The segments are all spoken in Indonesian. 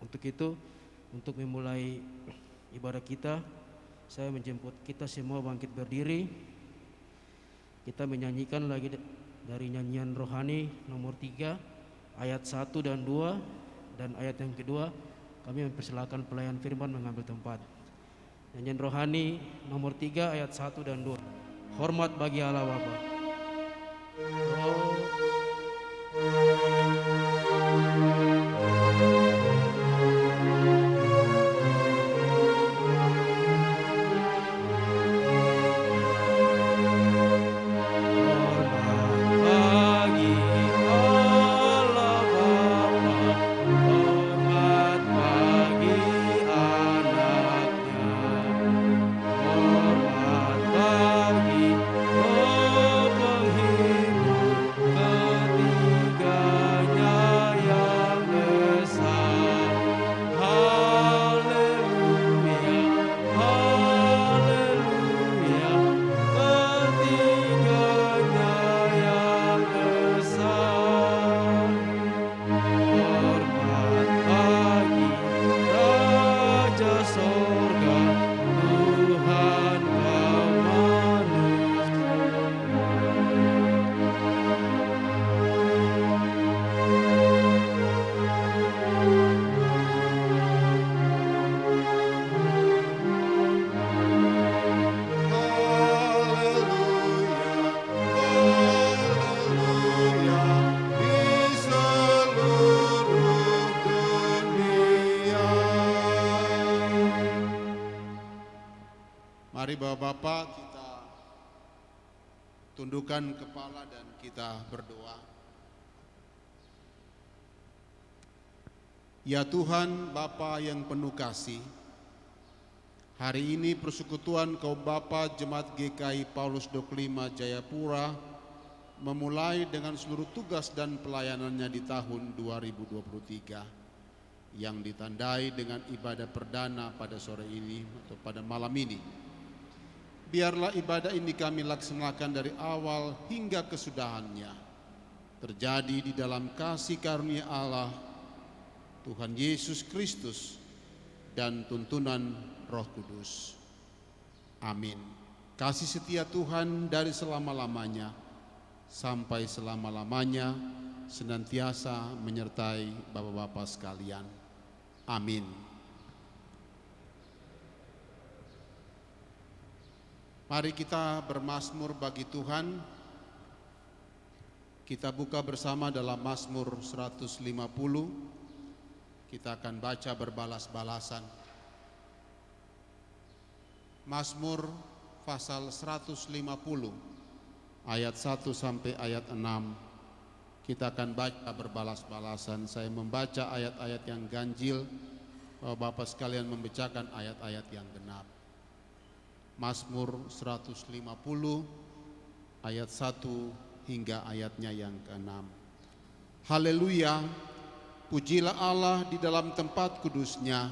Untuk itu, untuk memulai ibadah kita, saya menjemput kita semua bangkit berdiri. Kita menyanyikan lagi dari nyanyian rohani nomor 3 ayat 1 dan 2, dan ayat yang kedua kami mempersilakan pelayan firman mengambil tempat. Nyanyian rohani nomor 3 ayat 1 dan 2. Hormat bagi Allah Bapa. Mari Bapak-Bapak kita tundukkan kepala dan kita berdoa. Ya Tuhan Bapa yang penuh kasih, hari ini persekutuan kaum Bapa Jemaat GKI Paulus 25 Jayapura memulai dengan seluruh tugas dan pelayanannya di tahun 2023 yang ditandai dengan ibadah perdana pada sore ini atau pada malam ini. Biarlah ibadah ini kami laksanakan dari awal hingga kesudahannya terjadi di dalam kasih karunia Allah, Tuhan Yesus Kristus, dan tuntunan Roh Kudus. Amin. Kasih setia Tuhan dari selama-lamanya sampai selama-lamanya senantiasa menyertai Bapak-Bapak sekalian. Amin. Mari kita bermazmur bagi Tuhan. Kita buka bersama dalam Mazmur 150. Kita akan baca berbalas-balasan. Mazmur pasal 150 ayat 1 sampai ayat 6. Kita akan baca berbalas-balasan. Saya membaca ayat-ayat yang ganjil, Bapak sekalian membacakan ayat-ayat yang genap. Mazmur 150 ayat 1 hingga ayatnya yang ke-6. Haleluya, pujilah Allah di dalam tempat kudusnya,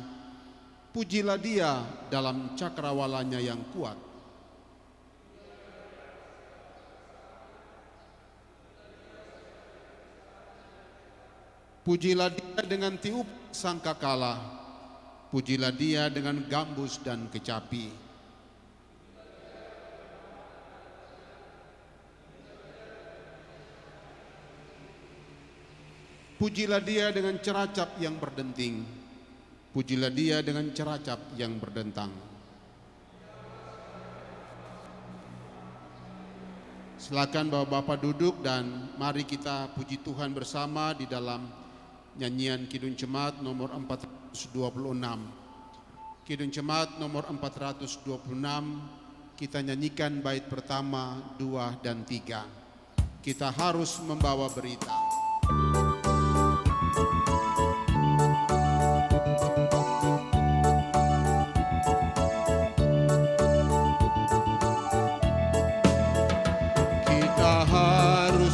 pujilah Dia dalam cakrawalanya yang kuat. Pujilah Dia dengan tiup sangkakala, pujilah Dia dengan gambus dan kecapi. Pujilah Dia dengan ceracap yang berdenting, pujilah Dia dengan ceracap yang berdentang. Silakan Bapak-Bapak duduk dan mari kita puji Tuhan bersama di dalam nyanyian Kidung Jemaat nomor 426. Kidung Jemaat nomor 426, kita nyanyikan bait pertama, 2, dan 3. Kita harus membawa berita.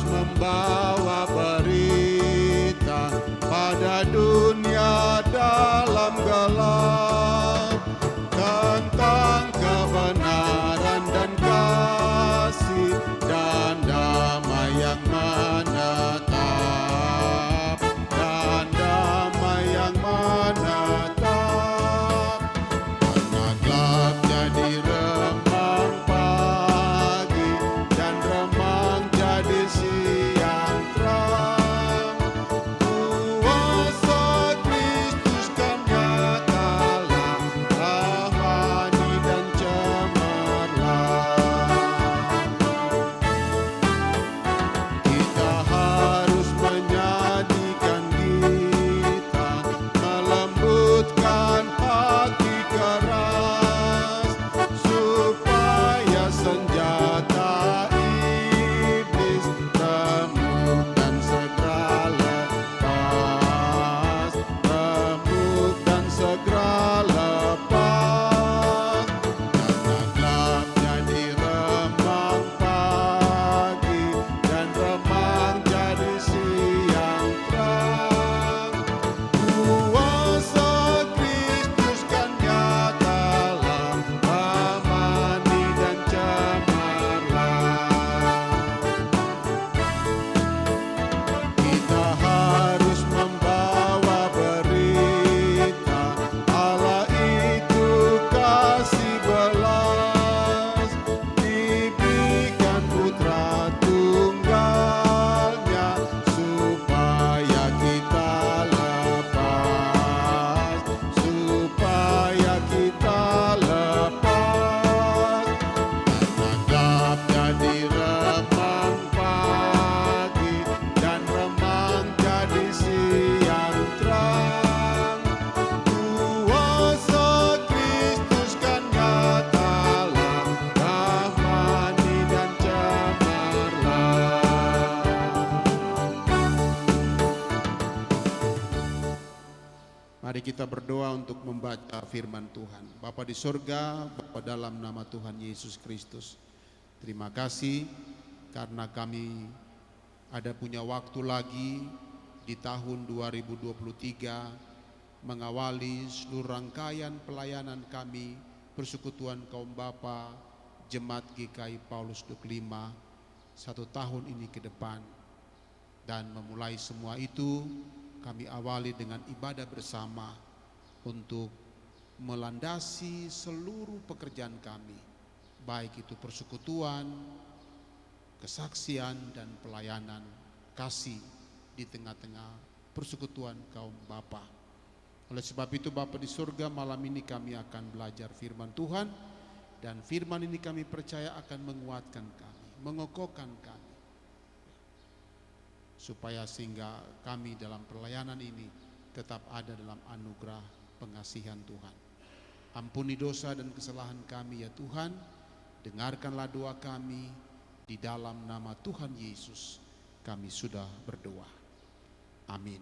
Membawa berita pada dunia dalam gelap tentang kebenaran dan kasih dan damai yang menetap. segera lepas. Karena gelap jadi remang pagi, dan remang jadi siang terang. Kuasa Kristus kan nyatalah, amani dan cemerlang. Kita harus membawa berita, Allah itu kasih belas, diberikan putra tunggalnya, supaya kita lepas, supaya kita lepas. Gelap jadi remang pagi, dan remang jadi siang terang. Kuasa Kristus kan nyatalah, rahmani dan cemerlang. Mari kita berdoa untuk membaca firman Tuhan. Bapa di surga, Bapa dalam nama Tuhan Yesus Kristus, terima kasih karena kami ada punya waktu lagi di tahun 2023 mengawali seluruh rangkaian pelayanan kami Persekutuan Kaum Bapa Jemaat GKI Paulus 25 1 tahun ini ke depan. Dan memulai semua itu kami awali dengan ibadah bersama untuk melandasi seluruh pekerjaan kami, baik itu persekutuan, kesaksian, dan pelayanan kasih di tengah-tengah persekutuan kaum Bapa. Oleh sebab itu Bapa di surga, malam ini kami akan belajar firman Tuhan, dan firman ini kami percaya akan menguatkan kami, mengokohkan kami, supaya sehingga kami dalam pelayanan ini tetap ada dalam anugerah pengasihan Tuhan. Ampuni dosa dan kesalahan kami ya Tuhan, dengarkanlah doa kami, di dalam nama Tuhan Yesus kami sudah berdoa. Amin.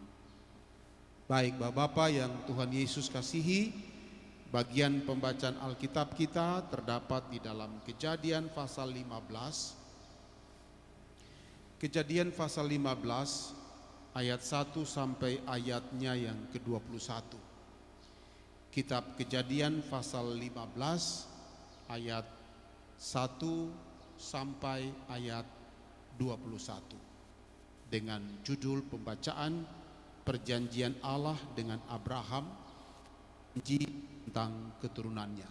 Baik Bapak-Bapak yang Tuhan Yesus kasihi, bagian pembacaan Alkitab kita terdapat di dalam Kejadian pasal 15. Kejadian pasal 15 ayat 1 sampai ayatnya yang ke-21. Kitab Kejadian pasal 15 ayat 1 sampai ayat 21. Dengan judul pembacaan Perjanjian Allah dengan Abraham, janji tentang keturunannya.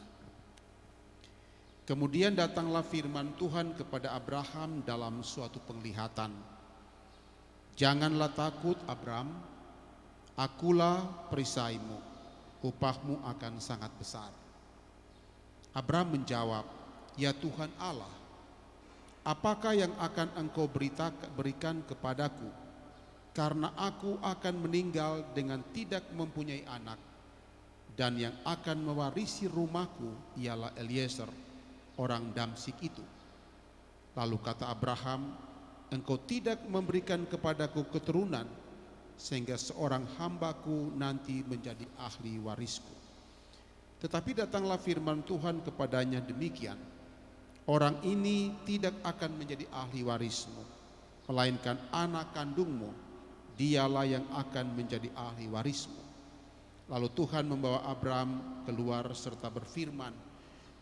Kemudian datanglah firman Tuhan kepada Abraham dalam suatu penglihatan. Janganlah takut Abram, akulah perisaimu, upahmu akan sangat besar. Abram menjawab, ya Tuhan Allah, apakah yang akan engkau berikan kepadaku? Karena aku akan meninggal dengan tidak mempunyai anak, dan yang akan mewarisi rumahku ialah Eliezer, orang Damsik itu. Lalu kata Abraham, engkau tidak memberikan kepadaku keturunan, sehingga seorang hambaku nanti menjadi ahli warisku. Tetapi datanglah firman Tuhan kepadanya demikian, orang ini tidak akan menjadi ahli warismu, melainkan anak kandungmu, dialah yang akan menjadi ahli warismu. Lalu Tuhan membawa Abram keluar serta berfirman,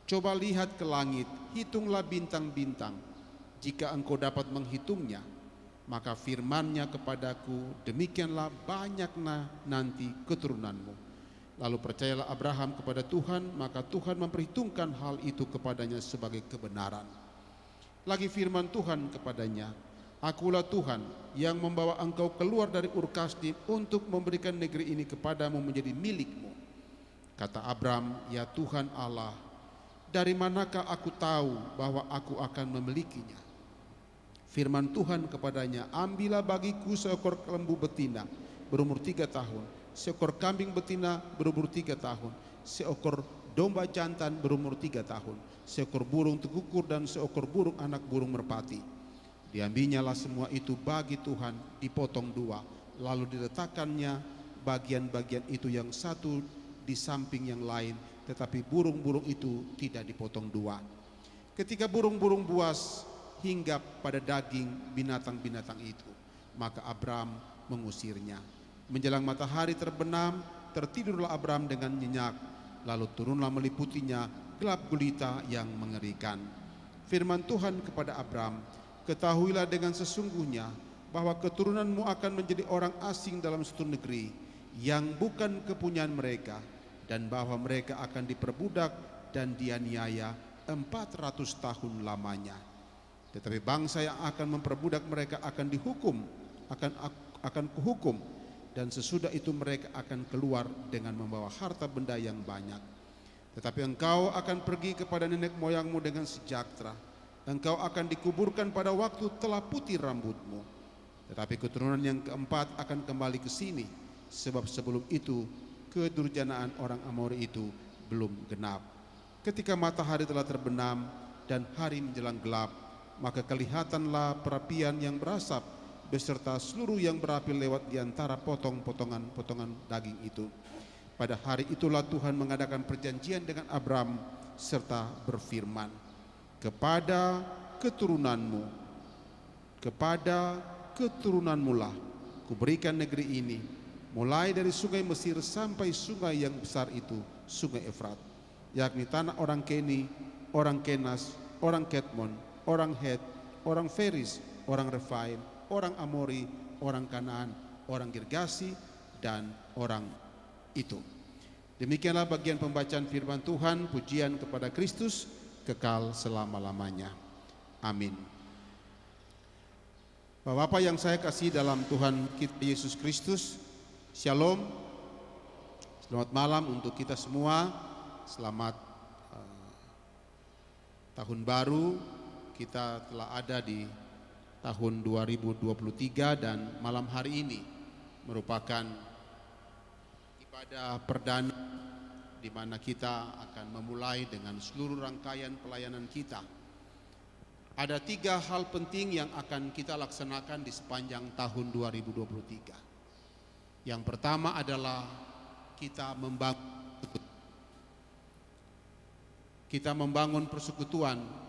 coba lihat ke langit, hitunglah bintang-bintang, jika engkau dapat menghitungnya. Maka firman-Nya kepadaku, demikianlah banyaknya nanti keturunanmu. Lalu percayalah Abraham kepada Tuhan, maka Tuhan memperhitungkan hal itu kepadanya sebagai kebenaran. Lagi firman Tuhan kepadanya, akulah Tuhan yang membawa engkau keluar dari Ur Kasdim untuk memberikan negeri ini kepadamu menjadi milikmu. Kata Abram, ya Tuhan Allah, dari manakah aku tahu bahwa aku akan memilikinya? Firman Tuhan kepadanya, ambillah bagiku seekor lembu betina berumur 3 tahun, seekor kambing betina berumur 3 tahun, seekor domba jantan berumur 3 tahun, seekor burung tekukur dan seekor burung anak burung merpati. Diambilnyalah semua itu bagi Tuhan, dipotong 2, lalu diletakkannya bagian-bagian itu yang satu di samping yang lain, tetapi burung-burung itu tidak dipotong dua. Ketika burung-burung buas hinggap pada daging binatang-binatang itu, maka Abram mengusirnya. Menjelang matahari terbenam, tertidurlah Abram dengan nyenyak, lalu turunlah meliputinya gelap gulita yang mengerikan. Firman Tuhan kepada Abram, ketahuilah dengan sesungguhnya bahwa keturunanmu akan menjadi orang asing dalam suatu negeri yang bukan kepunyaan mereka, dan bahwa mereka akan diperbudak dan dianiaya 400 tahun lamanya. Tetapi bangsa yang akan memperbudak mereka akan dihukum, akan kuhukum, dan sesudah itu mereka akan keluar dengan membawa harta benda yang banyak. Tetapi engkau akan pergi kepada nenek moyangmu dengan sejahtera. Engkau akan dikuburkan pada waktu telah putih rambutmu. Tetapi keturunan yang keempat akan kembali ke sini, sebab sebelum itu kedurjanaan orang Amori itu belum genap. Ketika matahari telah terbenam dan hari menjelang gelap, maka kelihatanlah perapian yang berasap beserta seluruh yang berapi lewat di antara potongan-potongan daging itu. Pada hari itulah Tuhan mengadakan perjanjian dengan Abram serta berfirman, kepada keturunanmu lah kuberikan negeri ini, mulai dari sungai Mesir sampai sungai yang besar itu, sungai Efrat, yakni tanah orang Keni, orang Kenas, orang Ketmon, orang Het, orang Feris, orang Refaim, orang Amori, orang Kanaan, orang Girgasi, dan orang itu. Demikianlah bagian pembacaan firman Tuhan. Pujian kepada Kristus kekal selama-lamanya. Amin. Bapak-bapak yang saya kasih dalam Tuhan kita Yesus Kristus, Shalom. Selamat malam untuk kita semua. Selamat tahun baru. Kita telah ada di tahun 2023 dan malam hari ini merupakan ibadah perdana di mana kita akan memulai dengan seluruh rangkaian pelayanan kita. Ada 3 hal penting yang akan kita laksanakan di sepanjang tahun 2023. Yang pertama adalah kita membangun persekutuan.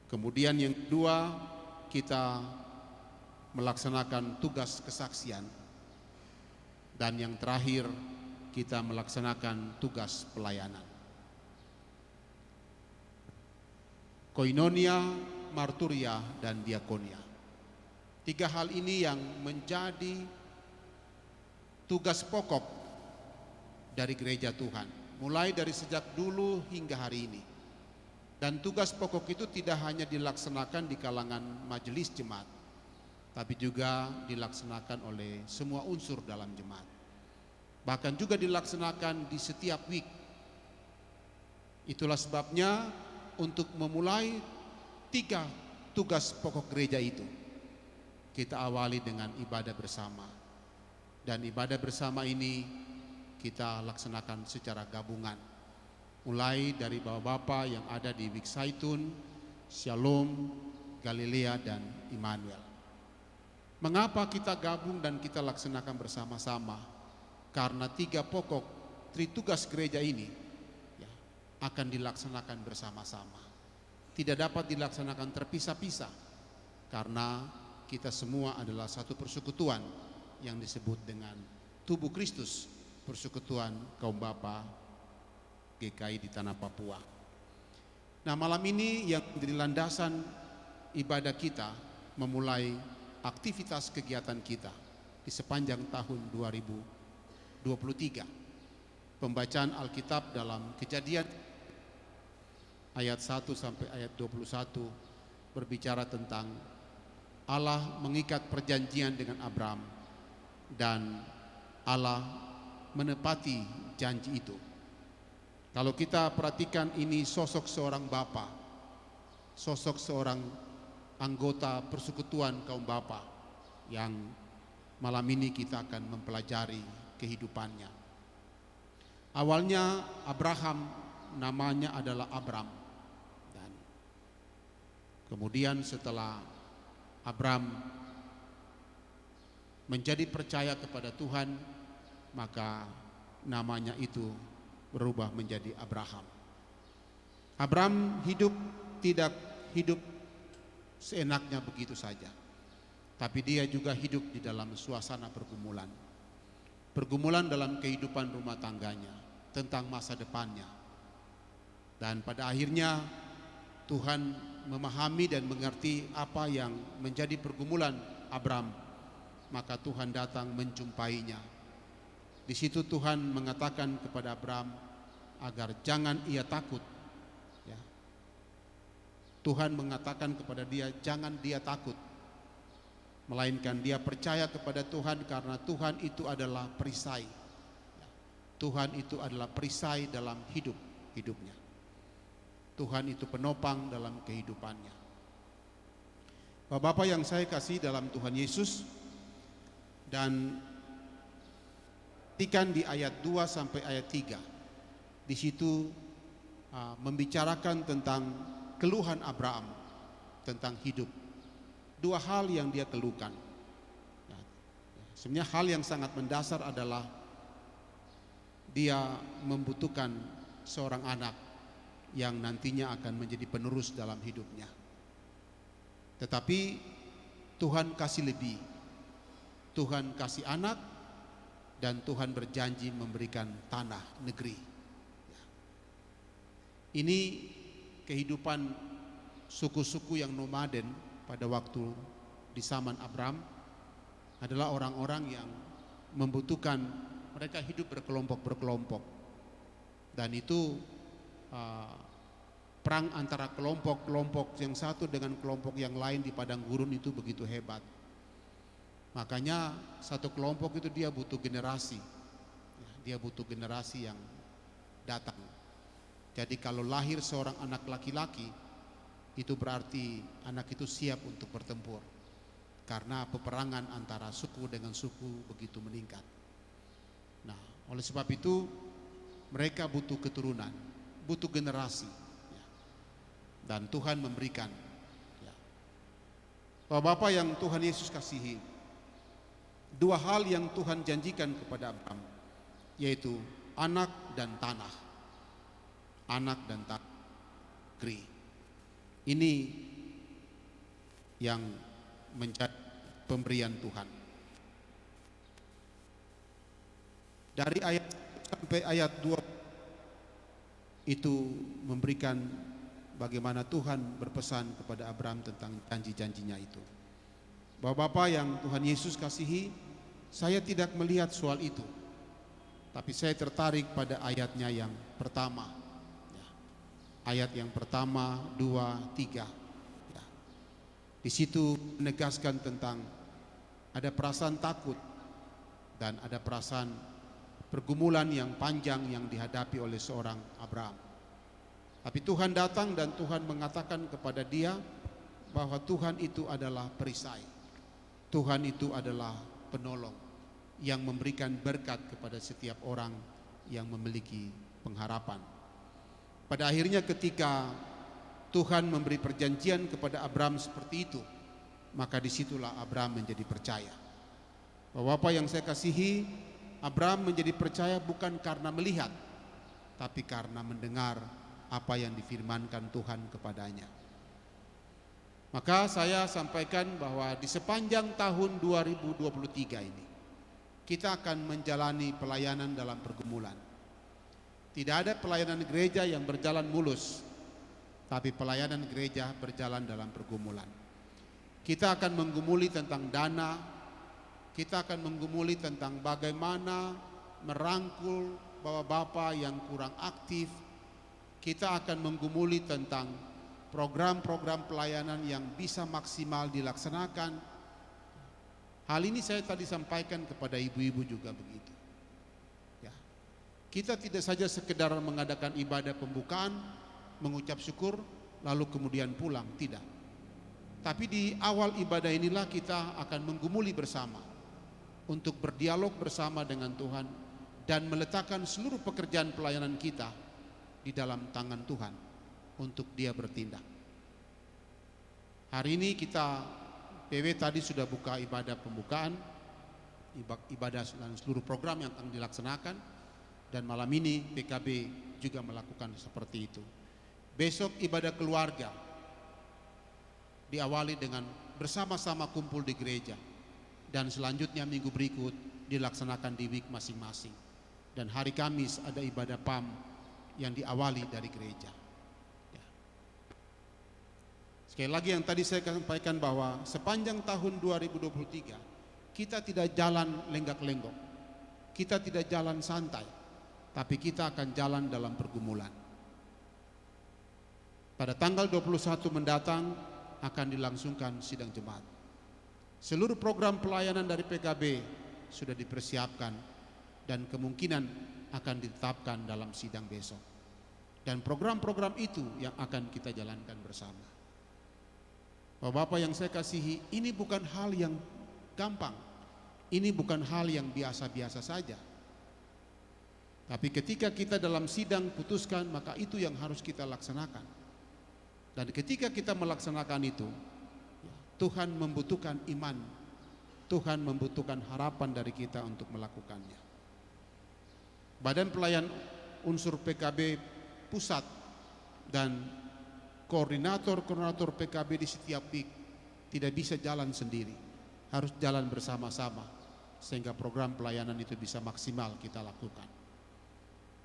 Kemudian yang kedua, kita melaksanakan tugas kesaksian. Dan yang terakhir, kita melaksanakan tugas pelayanan. Koinonia, marturia, dan diakonia. 3 hal ini yang menjadi tugas pokok dari gereja Tuhan, mulai dari sejak dulu hingga hari ini. Dan tugas pokok itu tidak hanya dilaksanakan di kalangan majelis jemaat, tapi juga dilaksanakan oleh semua unsur dalam jemaat. Bahkan juga dilaksanakan di setiap week. Itulah sebabnya untuk memulai 3 tugas pokok gereja itu, kita awali dengan ibadah bersama. Dan ibadah bersama ini kita laksanakan secara gabungan. Mulai dari bapak-bapak yang ada di Wik Saitun, Shalom, Galilea, dan Immanuel. Mengapa kita gabung dan kita laksanakan bersama-sama? Karena 3 pokok tritugas gereja ini akan dilaksanakan bersama-sama. Tidak dapat dilaksanakan terpisah-pisah, karena kita semua adalah satu persekutuan yang disebut dengan tubuh Kristus, persekutuan kaum bapa GKI di tanah Papua. Nah, malam ini yang menjadi landasan ibadah kita memulai aktivitas kegiatan kita di sepanjang tahun 2023. Pembacaan Alkitab dalam Kejadian ayat 1 sampai ayat 21 berbicara tentang Allah mengikat perjanjian dengan Abram dan Allah menepati janji itu. Kalau kita perhatikan, ini sosok seorang bapa, sosok seorang anggota persekutuan kaum bapa yang malam ini kita akan mempelajari kehidupannya. Awalnya Abraham namanya adalah Abram, dan kemudian setelah Abram menjadi percaya kepada Tuhan, maka namanya itu berubah menjadi Abraham. Abraham tidak hidup seenaknya begitu saja, tapi dia juga hidup di dalam suasana pergumulan. Pergumulan dalam kehidupan rumah tangganya, tentang masa depannya. Dan pada akhirnya Tuhan memahami dan mengerti apa yang menjadi pergumulan Abraham. Maka Tuhan datang menjumpainya. Di situ Tuhan mengatakan kepada Abraham agar jangan ia takut. Ya. Tuhan mengatakan kepada dia, jangan dia takut, melainkan dia percaya kepada Tuhan, karena Tuhan itu adalah perisai. Tuhan itu adalah perisai dalam hidupnya. Tuhan itu penopang dalam kehidupannya. Bapak-bapak yang saya kasih dalam Tuhan Yesus, dan perhatikan di ayat 2 sampai ayat 3. Di situ membicarakan tentang keluhan Abraham tentang hidup. Dua hal yang dia keluhkan. Sebenarnya hal yang sangat mendasar adalah dia membutuhkan seorang anak yang nantinya akan menjadi penerus dalam hidupnya. Tetapi Tuhan kasih lebih. Tuhan kasih anak, dan Tuhan berjanji memberikan tanah negeri. Ini kehidupan suku-suku yang nomaden pada waktu di zaman Abraham adalah orang-orang yang membutuhkan, mereka hidup berkelompok-berkelompok, dan itu perang antara kelompok-kelompok yang satu dengan kelompok yang lain di padang gurun itu begitu hebat. Makanya satu kelompok itu dia butuh generasi, dia butuh generasi yang datang. Jadi kalau lahir seorang anak laki-laki, itu berarti anak itu siap untuk bertempur, karena peperangan antara suku dengan suku begitu meningkat. Nah, oleh sebab itu mereka butuh keturunan, butuh generasi, dan Tuhan memberikan. Bapak-bapak yang Tuhan Yesus kasihi, dua hal yang Tuhan janjikan kepada Abraham, yaitu anak dan tanah. Anak dan tanah negeri. Ini yang menjadi pemberian Tuhan. Dari ayat sampai ayat 2 itu memberikan bagaimana Tuhan berpesan kepada Abraham tentang janji-janjinya itu. Bapak-bapak yang Tuhan Yesus kasihi, saya tidak melihat soal itu, tapi saya tertarik pada ayatnya yang pertama. Ayat yang pertama, 2, 3. Di situ menegaskan tentang ada perasaan takut dan ada perasaan pergumulan yang panjang yang dihadapi oleh seorang Abraham. Tapi Tuhan datang dan Tuhan mengatakan kepada dia bahwa Tuhan itu adalah perisai. Tuhan itu adalah penolong yang memberikan berkat kepada setiap orang yang memiliki pengharapan. Pada akhirnya ketika Tuhan memberi perjanjian kepada Abraham seperti itu, maka disitulah Abraham menjadi percaya. Bapak yang saya kasihi, Abraham menjadi percaya bukan karena melihat, tapi karena mendengar apa yang difirmankan Tuhan kepadanya. Maka saya sampaikan bahwa di sepanjang tahun 2023 ini, kita akan menjalani pelayanan dalam pergumulan. Tidak ada pelayanan gereja yang berjalan mulus, tapi pelayanan gereja berjalan dalam pergumulan. Kita akan menggumuli tentang dana, kita akan menggumuli tentang bagaimana merangkul bapak-bapak yang kurang aktif. Kita akan menggumuli tentang program-program pelayanan yang bisa maksimal dilaksanakan. Hal ini saya tadi sampaikan kepada ibu-ibu juga begitu. Kita tidak saja sekedar mengadakan ibadah pembukaan, mengucap syukur, lalu kemudian pulang, tidak. Tapi di awal ibadah inilah kita akan menggumuli bersama untuk berdialog bersama dengan Tuhan dan meletakkan seluruh pekerjaan pelayanan kita di dalam tangan Tuhan untuk Dia bertindak. Hari ini kita PW tadi sudah buka ibadah pembukaan, ibadah dan seluruh program yang akan dilaksanakan. Dan malam ini PKB juga melakukan seperti itu. Besok ibadah keluarga diawali dengan bersama-sama kumpul di gereja. Dan selanjutnya minggu berikut dilaksanakan di week masing-masing. Dan hari Kamis ada ibadah PAM yang diawali dari gereja. Ya. Sekali lagi yang tadi saya sampaikan bahwa sepanjang tahun 2023 kita tidak jalan lenggak-lenggok, kita tidak jalan santai, tapi kita akan jalan dalam pergumulan. Pada tanggal 21 mendatang akan dilangsungkan sidang jemaat. Seluruh program pelayanan dari PKB sudah dipersiapkan dan kemungkinan akan ditetapkan dalam sidang besok. Dan program-program itu yang akan kita jalankan bersama. Bapak-bapak yang saya kasihi, ini bukan hal yang gampang. Ini bukan hal yang biasa-biasa saja. Tapi ketika kita dalam sidang putuskan, maka itu yang harus kita laksanakan. Dan ketika kita melaksanakan itu, Tuhan membutuhkan iman, Tuhan membutuhkan harapan dari kita untuk melakukannya. Badan Pelayan Unsur PKB Pusat dan koordinator-koordinator PKB di setiap week tidak bisa jalan sendiri, harus jalan bersama-sama sehingga program pelayanan itu bisa maksimal kita lakukan.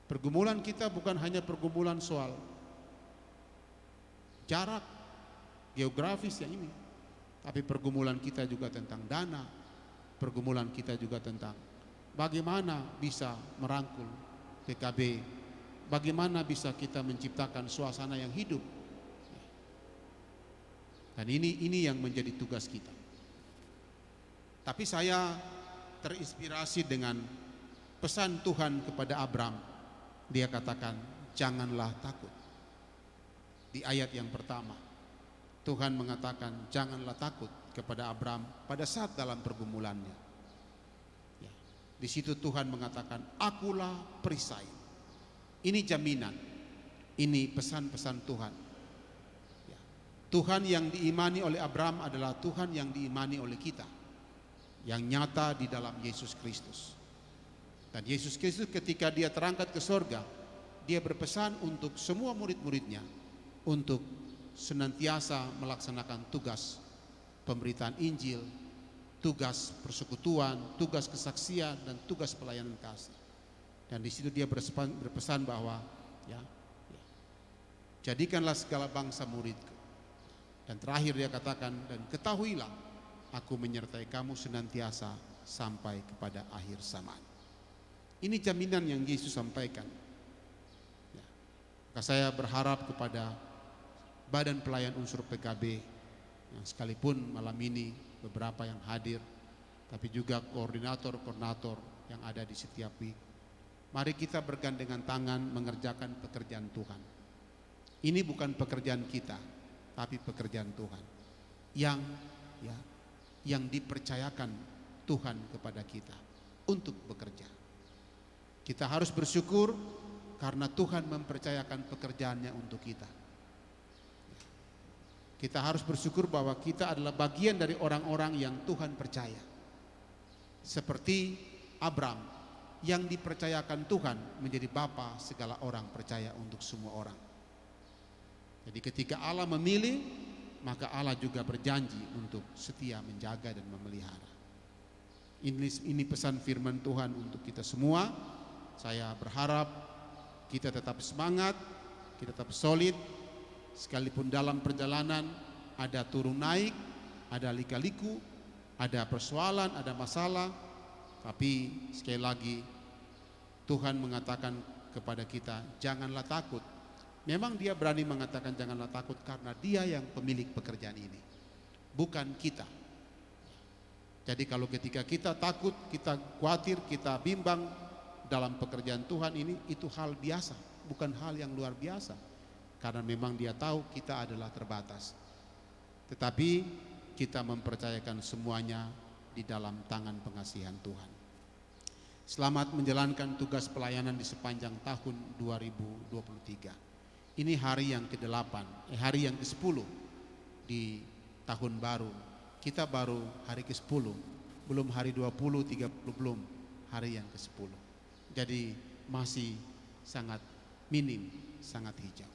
Pergumulan kita bukan hanya pergumulan soal jarak geografis yang ini, tapi pergumulan kita juga tentang dana, pergumulan kita juga tentang bagaimana bisa merangkul PKB, bagaimana bisa kita menciptakan suasana yang hidup. Dan ini yang menjadi tugas kita. Tapi saya terinspirasi dengan pesan Tuhan kepada Abram. Dia katakan, janganlah takut. Di ayat yang pertama, Tuhan mengatakan janganlah takut kepada Abram pada saat dalam pergumulannya. Ya, di situ Tuhan mengatakan, akulah perisai. Ini jaminan, ini pesan-pesan Tuhan. Ya, Tuhan yang diimani oleh Abram adalah Tuhan yang diimani oleh kita, yang nyata di dalam Yesus Kristus. Dan Yesus Kristus ketika dia terangkat ke sorga, dia berpesan untuk semua murid-muridnya untuk senantiasa melaksanakan tugas pemberitaan Injil, tugas persekutuan, tugas kesaksian, dan tugas pelayanan kasih. Dan di situ dia berpesan bahwa jadikanlah segala bangsa muridku. Dan terakhir dia katakan, dan ketahuilah aku menyertai kamu senantiasa sampai kepada akhir zaman. Ini jaminan yang Yesus sampaikan. Ya. Maka saya berharap kepada Badan Pelayan Unsur PKB yang sekalipun malam ini beberapa yang hadir, tapi juga koordinator-koordinator yang ada di setiap week, mari kita bergandengan tangan mengerjakan pekerjaan Tuhan. Ini bukan pekerjaan kita, tapi pekerjaan Tuhan yang dipercayakan Tuhan kepada kita untuk bekerja. Kita harus bersyukur karena Tuhan mempercayakan pekerjaannya untuk kita. Kita harus bersyukur bahwa kita adalah bagian dari orang-orang yang Tuhan percaya. Seperti Abram yang dipercayakan Tuhan menjadi bapa segala orang percaya untuk semua orang. Jadi ketika Allah memilih, maka Allah juga berjanji untuk setia menjaga dan memelihara. Ini pesan firman Tuhan untuk kita semua. Saya berharap kita tetap semangat, kita tetap solid, sekalipun dalam perjalanan ada turun naik, ada lika-liku, ada persoalan, ada masalah, tapi sekali lagi Tuhan mengatakan kepada kita, janganlah takut. Memang dia berani mengatakan janganlah takut karena dia yang pemilik pekerjaan ini, bukan kita. Jadi kalau ketika kita takut, kita khawatir, kita bimbang dalam pekerjaan Tuhan ini, itu hal biasa, bukan hal yang luar biasa. Karena memang dia tahu kita adalah terbatas. Tetapi kita mempercayakan semuanya di dalam tangan pengasihan Tuhan. Selamat menjalankan tugas pelayanan di sepanjang tahun 2023. Ini hari yang ke-8, hari yang ke-10 di tahun baru. Kita baru hari ke-10, belum hari 20, 30, belum hari yang ke-10. Jadi masih sangat minim, sangat hijau.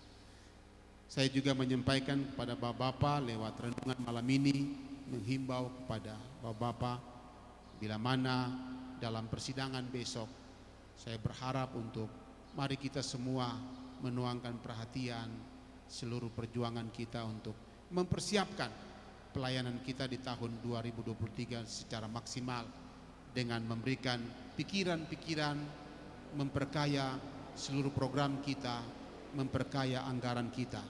Saya juga menyampaikan kepada Bapak-Bapak lewat renungan malam ini, menghimbau kepada Bapak-Bapak, bila mana dalam persidangan besok, saya berharap untuk mari kita semua menuangkan perhatian seluruh perjuangan kita untuk mempersiapkan pelayanan kita di tahun 2023 secara maksimal dengan memberikan pikiran-pikiran, memperkaya seluruh program kita, memperkaya anggaran kita,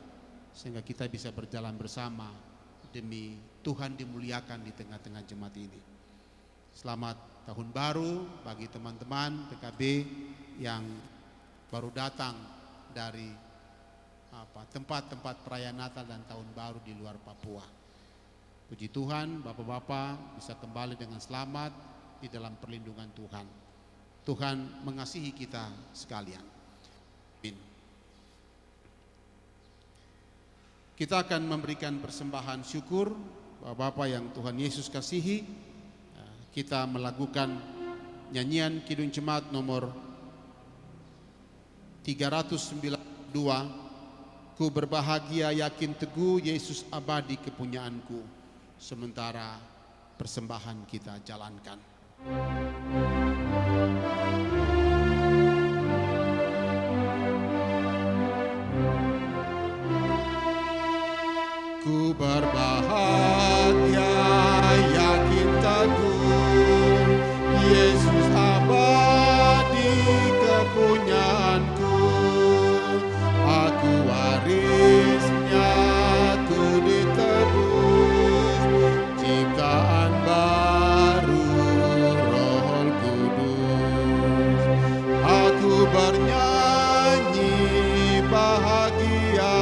sehingga kita bisa berjalan bersama demi Tuhan dimuliakan di tengah-tengah jemaat ini. Selamat tahun baru bagi teman-teman PKB yang baru datang dari tempat-tempat perayaan Natal dan tahun baru di luar Papua. Puji Tuhan, Bapak-bapak bisa kembali dengan selamat di dalam perlindungan Tuhan. Tuhan mengasihi kita sekalian. Amin. Kita akan memberikan persembahan syukur Bapak-bapak yang Tuhan Yesus kasihi. Kita melakukan nyanyian Kidung Jemaat nomor 392, Ku berbahagia yakin teguh Yesus abadi kepunyaanku. Sementara persembahan kita jalankan. Ku berbahagia yakin teguh Yesus abadi kepunyaanku. Aku warisnya, ku ditebus ciptaan baru Roh Kudus. Aku bernyanyi bahagia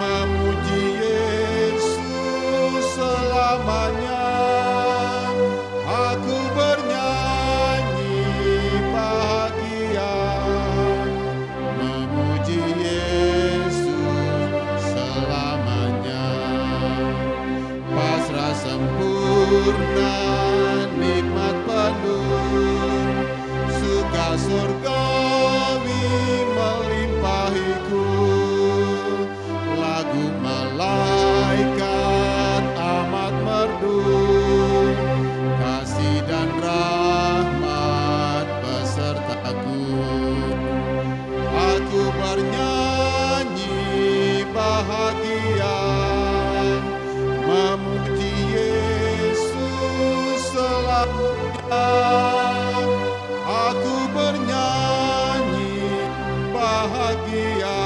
memuji Yesus selamanya. Aku bernyanyi bahagia memuji Yesus selamanya. Pasrah sempurna nikmat penuh, suka surgawi melimpahiku. Lagu malaikat amat merdu, kasih dan rahmat besertaku. Aku bernyanyi bahagia memuji Yesus selamanya. Aku bernyanyi bahagia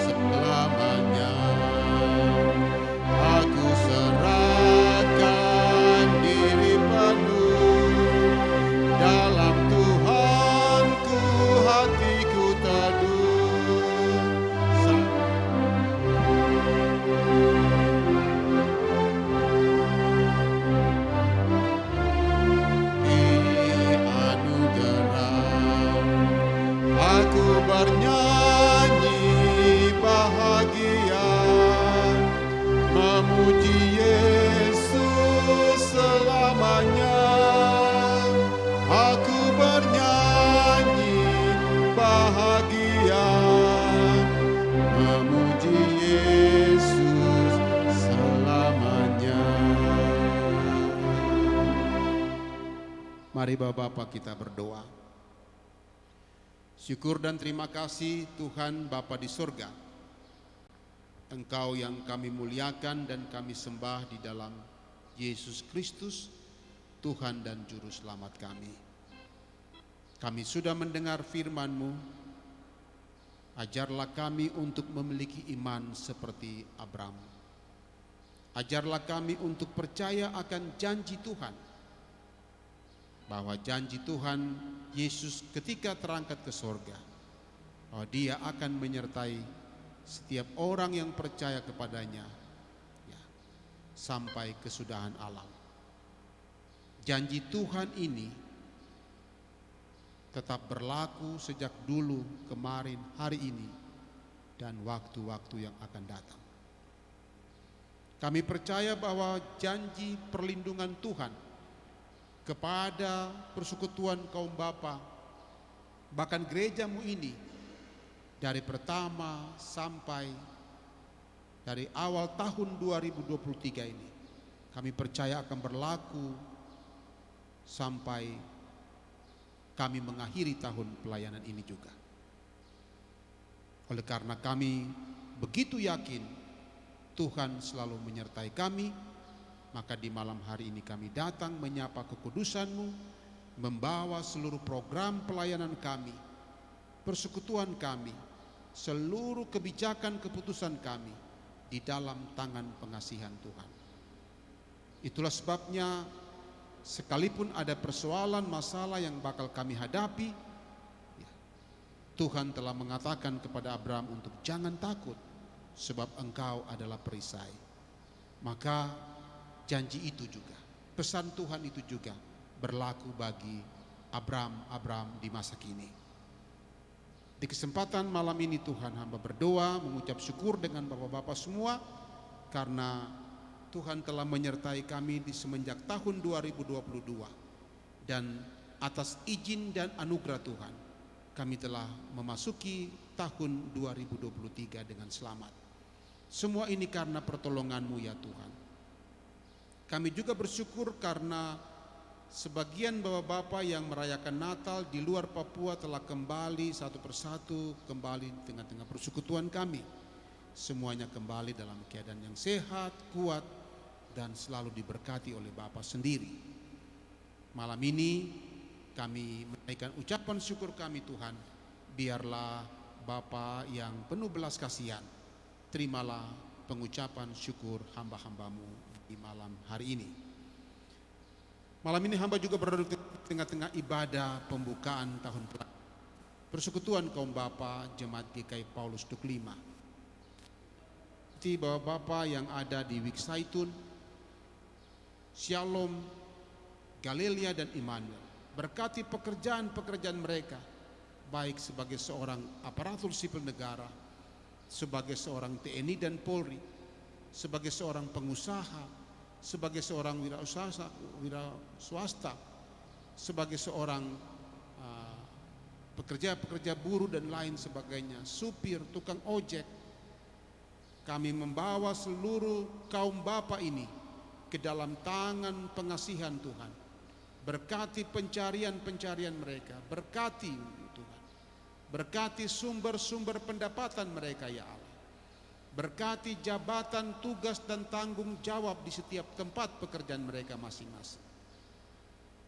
selamanya. Aku serahkan diri penuh dalam Tuhanku, hatiku teduh. Anugerah, aku bernyanyi bahagia memuji Yesus selamanya. Aku bernyanyi bahagia memuji Yesus selamanya. Mari Bapak-bapak kita berdoa. Syukur dan terima kasih Tuhan Bapa di surga, Engkau yang kami muliakan dan kami sembah di dalam Yesus Kristus, Tuhan dan Juru Selamat kami. Kami sudah mendengar firman-Mu, ajarlah kami untuk memiliki iman seperti Abraham. Ajarlah kami untuk percaya akan janji Tuhan, bahwa janji Tuhan Yesus ketika terangkat ke surga, bahwa Dia akan menyertai setiap orang yang percaya kepadanya ya, sampai kesudahan alam. Janji Tuhan ini tetap berlaku sejak dulu, kemarin, hari ini, dan waktu-waktu yang akan datang. Kami percaya bahwa janji perlindungan Tuhan kepada persekutuan kaum bapa, bahkan gerejamu ini, dari pertama sampai dari awal tahun 2023 ini, kami percaya akan berlaku sampai kami mengakhiri tahun pelayanan ini juga. Oleh karena kami begitu yakin Tuhan selalu menyertai kami, maka di malam hari ini kami datang menyapa kekudusan-Mu, membawa seluruh program pelayanan kami, persekutuan kami, seluruh kebijakan keputusan kami di dalam tangan pengasihan Tuhan. Itulah sebabnya sekalipun ada persoalan masalah yang bakal kami hadapi, Tuhan telah mengatakan kepada Abraham untuk jangan takut, sebab engkau adalah perisai. Maka janji itu juga, pesan Tuhan itu juga berlaku bagi Abraham di masa kini. Di kesempatan malam ini Tuhan, hamba berdoa mengucap syukur dengan bapak-bapak semua, karena Tuhan telah menyertai kami di semenjak tahun 2022, dan atas izin dan anugerah Tuhan kami telah memasuki tahun 2023 dengan selamat. Semua ini karena pertolongan-Mu ya Tuhan. Kami juga bersyukur karena sebagian bapak-bapak yang merayakan Natal di luar Papua telah kembali satu persatu kembali di tengah-tengah persekutuan kami. Semuanya kembali dalam keadaan yang sehat, kuat, dan selalu diberkati oleh Bapa sendiri. Malam ini kami menaikkan ucapan syukur kami Tuhan. Biarlah Bapa yang penuh belas kasihan, terimalah pengucapan syukur hamba-hamba-Mu di malam hari ini. Malam ini hamba juga berada di tengah-tengah ibadah pembukaan tahun persekutuan kaum bapa Jemaat GKI Paulus Duk 5. Di bapak-bapak yang ada di Wik Saitun, Shalom, Galilea dan Immanuel, berkati pekerjaan-pekerjaan mereka, baik sebagai seorang aparatur sipil negara, sebagai seorang TNI dan Polri, sebagai seorang pengusaha, sebagai seorang wira swasta, sebagai seorang pekerja-pekerja buruh dan lain sebagainya, supir, tukang ojek. Kami membawa seluruh kaum bapa ini ke dalam tangan pengasihan Tuhan. Berkati pencarian-pencarian mereka, berkati Tuhan, berkati sumber-sumber pendapatan mereka ya Allah. Berkati jabatan, tugas dan tanggung jawab di setiap tempat pekerjaan mereka masing-masing.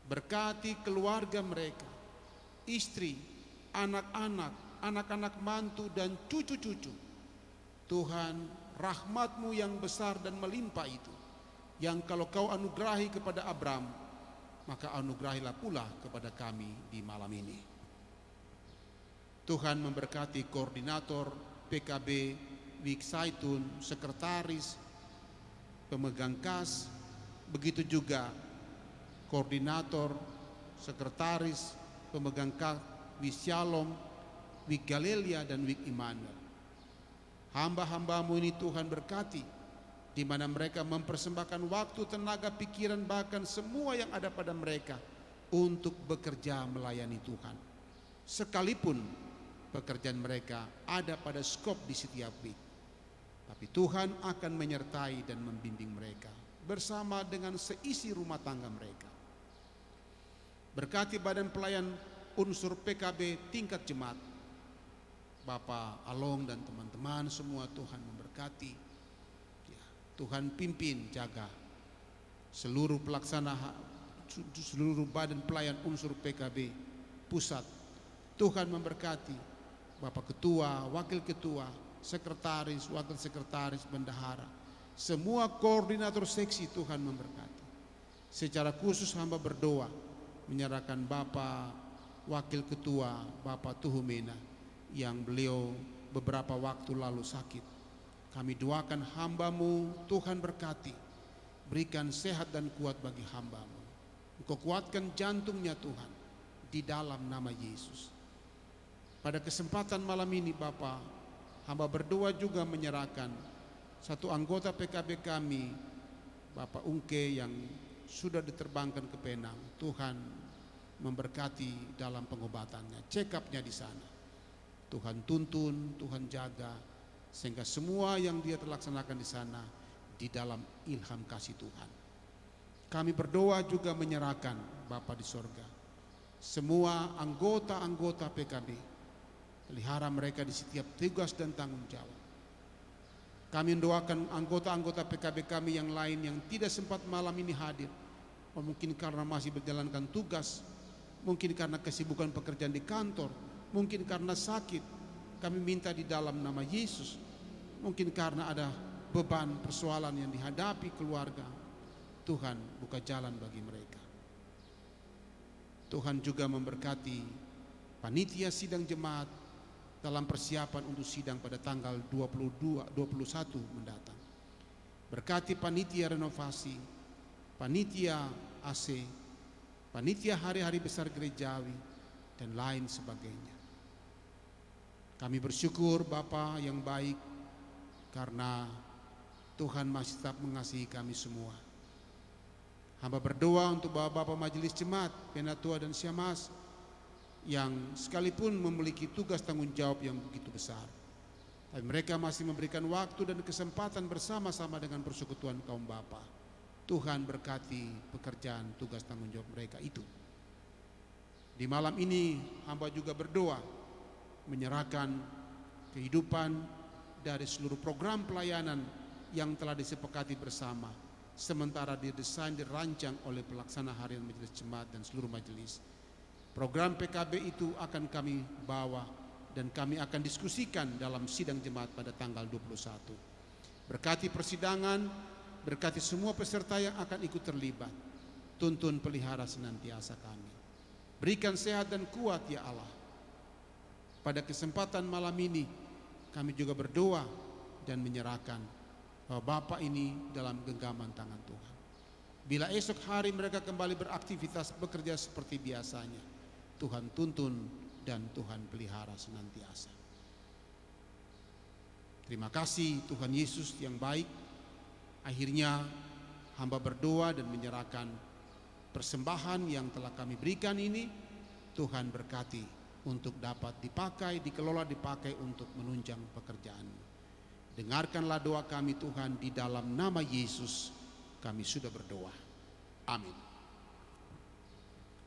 Berkati keluarga mereka, istri, anak-anak, anak-anak mantu dan cucu-cucu. Tuhan, rahmat-Mu yang besar dan melimpah itu, yang kalau Kau anugerahi kepada Abraham, maka anugerahilah pula kepada kami di malam ini. Tuhan memberkati koordinator PKB Wik Saitun, sekretaris, pemegang kas, begitu juga koordinator, sekretaris, pemegang kas Wik Shalom, Wik Galilea dan Wik Immanuel. Hamba-hamba-Mu ini Tuhan berkati, di mana mereka mempersembahkan waktu, tenaga, pikiran, bahkan semua yang ada pada mereka untuk bekerja melayani Tuhan. Sekalipun pekerjaan mereka ada pada skop di setiap week, tapi Tuhan akan menyertai dan membimbing mereka bersama dengan seisi rumah tangga mereka. Berkati badan pelayan unsur PKB tingkat jemaat, Bapak Along dan teman-teman semua, Tuhan memberkati. Tuhan pimpin, jaga seluruh pelaksana, seluruh badan pelayan unsur PKB pusat. Tuhan memberkati Bapak Ketua, Wakil Ketua, Sekretaris, Wakil Sekretaris, Bendahara, semua koordinator seksi. Tuhan memberkati. Secara khusus hamba berdoa menyerahkan Bapak Wakil Ketua, Bapak Tuhumena, yang beliau beberapa waktu lalu sakit. Kami doakan hamba-Mu, Tuhan berkati, berikan sehat dan kuat bagi hamba-Mu. Engkau kuatkan jantungnya Tuhan, di dalam nama Yesus. Pada kesempatan malam ini Bapa, hamba berdoa juga menyerahkan satu anggota PKB kami, Bapak Ungke, yang sudah diterbangkan ke Penang. Tuhan memberkati dalam pengobatannya, check up-nya di sana. Tuhan tuntun, Tuhan jaga, sehingga semua yang dia terlaksanakan di sana di dalam ilham kasih Tuhan. Kami berdoa juga menyerahkan Bapa di sorga, semua anggota-anggota PKB, pelihara mereka di setiap tugas dan tanggung jawab. Kami mendoakan anggota-anggota PKB kami yang lain yang tidak sempat malam ini hadir, mungkin karena masih menjalankan tugas, mungkin karena kesibukan pekerjaan di kantor, mungkin karena sakit. Kami minta di dalam nama Yesus, mungkin karena ada beban persoalan yang dihadapi keluarga, Tuhan buka jalan bagi mereka. Tuhan juga memberkati panitia sidang jemaat dalam persiapan untuk sidang pada tanggal 21 mendatang. Berkati panitia renovasi, panitia AC, panitia hari-hari besar gerejawi, dan lain sebagainya. Kami bersyukur Bapa yang baik, karena Tuhan masih tetap mengasihi kami semua. Hamba berdoa untuk Bapak-Bapak Majelis Jemaat, Penatua dan Syammas, yang sekalipun memiliki tugas tanggung jawab yang begitu besar, tapi mereka masih memberikan waktu dan kesempatan bersama-sama dengan persekutuan kaum Bapa. Tuhan berkati pekerjaan tugas tanggung jawab mereka itu. Di malam ini hamba juga berdoa menyerahkan kehidupan dari seluruh program pelayanan yang telah disepakati bersama, sementara didesain dirancang oleh pelaksana harian majelis jemaat dan seluruh majelis. Program PKB itu akan kami bawa dan kami akan diskusikan dalam sidang jemaat pada tanggal 21. Berkati persidangan, berkati semua peserta yang akan ikut terlibat. Tuntun pelihara senantiasa kami. Berikan sehat dan kuat ya Allah. Pada kesempatan malam ini kami juga berdoa dan menyerahkan bahwa Bapak ini dalam genggaman tangan Tuhan. Bila esok hari mereka kembali beraktivitas bekerja seperti biasanya, Tuhan tuntun dan Tuhan pelihara senantiasa. Terima kasih Tuhan Yesus yang baik. Akhirnya hamba berdoa dan menyerahkan persembahan yang telah kami berikan ini. Tuhan berkati untuk dapat dipakai, dikelola, dipakai untuk menunjang pekerjaan. Dengarkanlah doa kami Tuhan, di dalam nama Yesus kami sudah berdoa. Amin.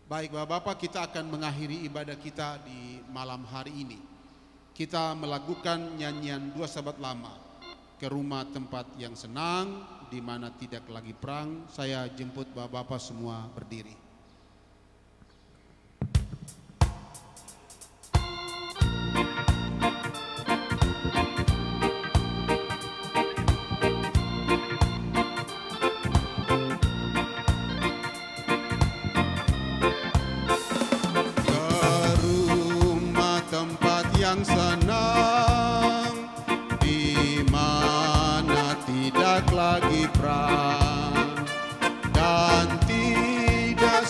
Baik Bapak-Bapak, kita akan mengakhiri ibadah kita di malam hari ini. Kita melakukan nyanyian dua sahabat lama, ke rumah tempat yang senang, di mana tidak lagi perang. Saya jemput Bapak-Bapak semua berdiri. Yang senang, di mana tidak lagi perang dan tidak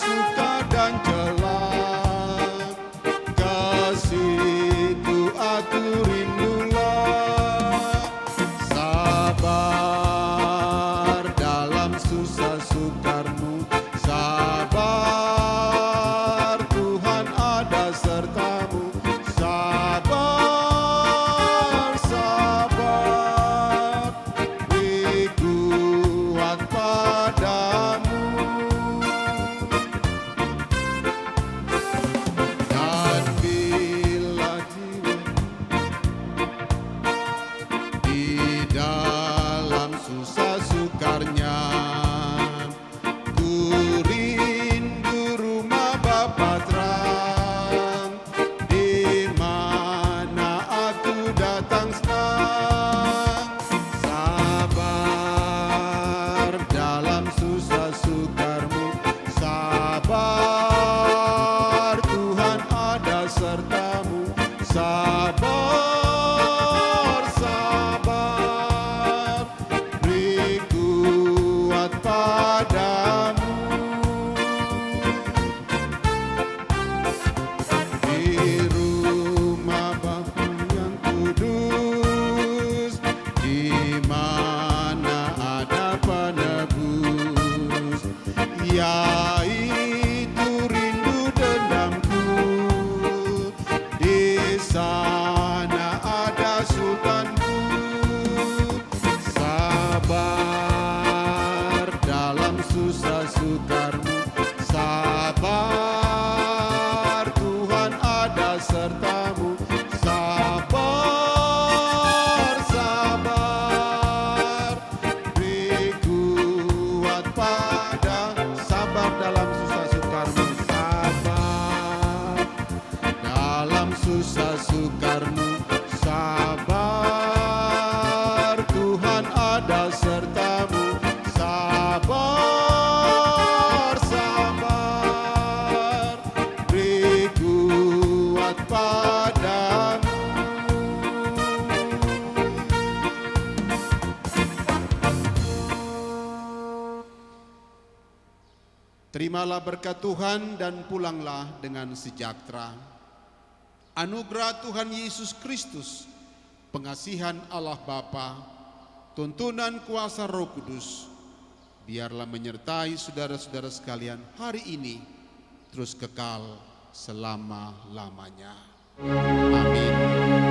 Terimalah berkat Tuhan dan pulanglah dengan sejahtera. Anugerah Tuhan Yesus Kristus, pengasihan Allah Bapa, tuntunan kuasa Roh Kudus, biarlah menyertai saudara-saudara sekalian hari ini, terus kekal selama-lamanya. Amin.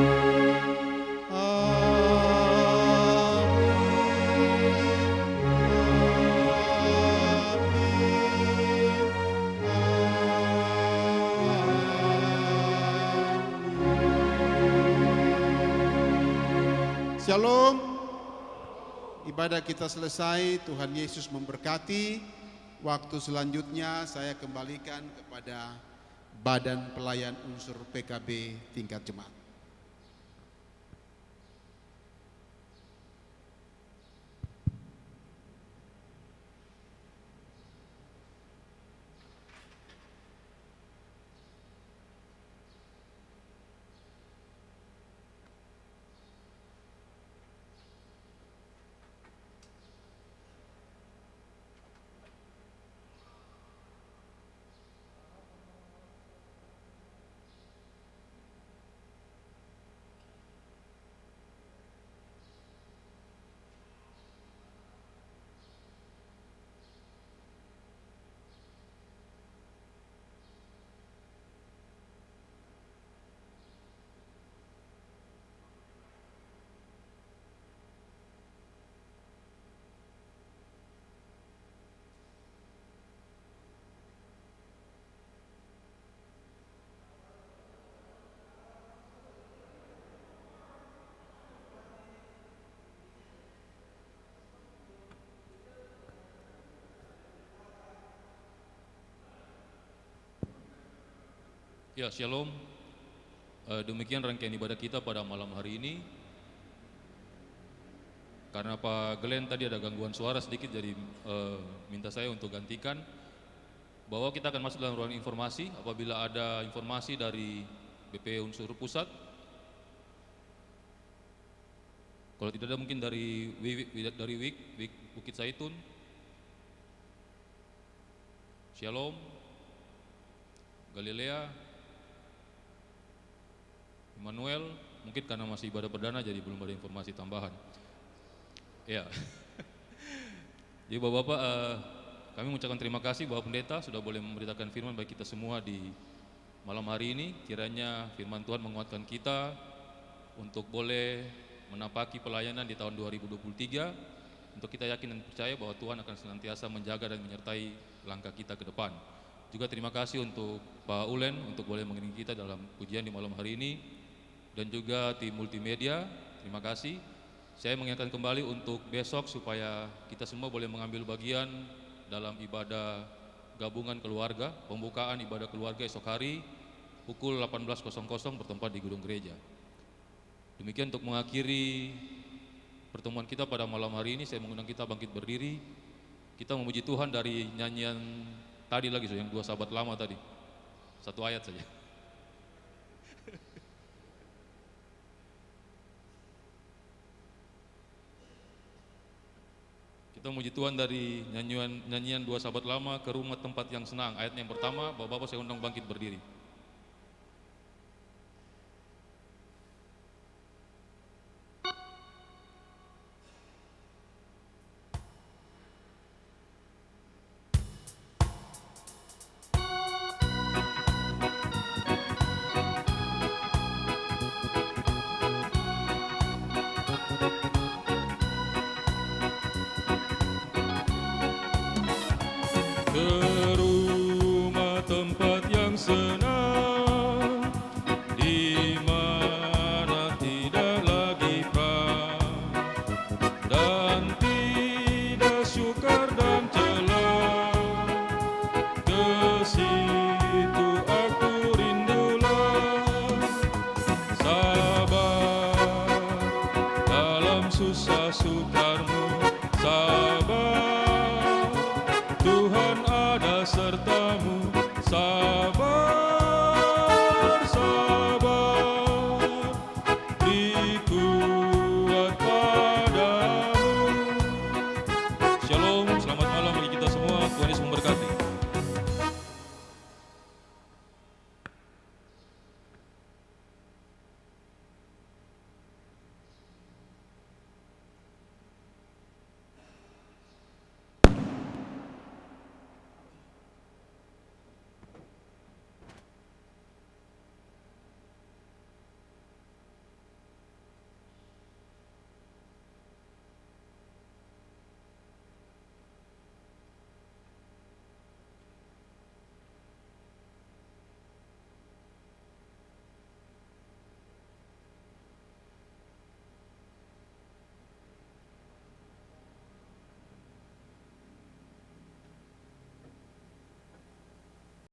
Shalom. Ibadah kita selesai, Tuhan Yesus memberkati. Waktu selanjutnya saya kembalikan kepada Badan Pelayan Unsur PKB tingkat jemaat. Ya, shalom. Demikian rangkaian ibadah kita pada malam hari ini. Karena Pak Glenn tadi ada gangguan suara sedikit, jadi minta saya untuk gantikan. Bahwa kita akan masuk dalam ruang informasi. Apabila ada informasi dari BP Unsur Pusat, kalau tidak ada mungkin dari WIK Bukit Zaitun. Shalom, Galilea, Immanuel, mungkin karena masih ibadah perdana jadi belum ada informasi tambahan. Ya. Jadi Bapak-Bapak, kami mengucapkan terima kasih Bapak Pendeta sudah boleh memberitakan firman bagi kita semua di malam hari ini. Kiranya firman Tuhan menguatkan kita untuk boleh menapaki pelayanan di tahun 2023. Untuk kita yakin dan percaya bahwa Tuhan akan senantiasa menjaga dan menyertai langkah kita ke depan. Juga terima kasih untuk Pak Ulen untuk boleh mengiringi kita dalam pujian di malam hari ini. Dan juga tim multimedia, terima kasih. Saya mengingatkan kembali untuk besok supaya kita semua boleh mengambil bagian dalam ibadah gabungan keluarga, pembukaan ibadah keluarga esok hari pukul 18.00 bertempat di gedung gereja. Demikian untuk mengakhiri pertemuan kita pada malam hari ini, saya mengundang kita bangkit berdiri. Kita memuji Tuhan dari nyanyian tadi lagi, yang dua sahabat lama tadi. Satu ayat saja. Kita memuji Tuhan dari nyanyian dua sahabat lama, ke rumah tempat yang senang. Ayatnya yang pertama, Bapak-Bapak saya undang bangkit berdiri.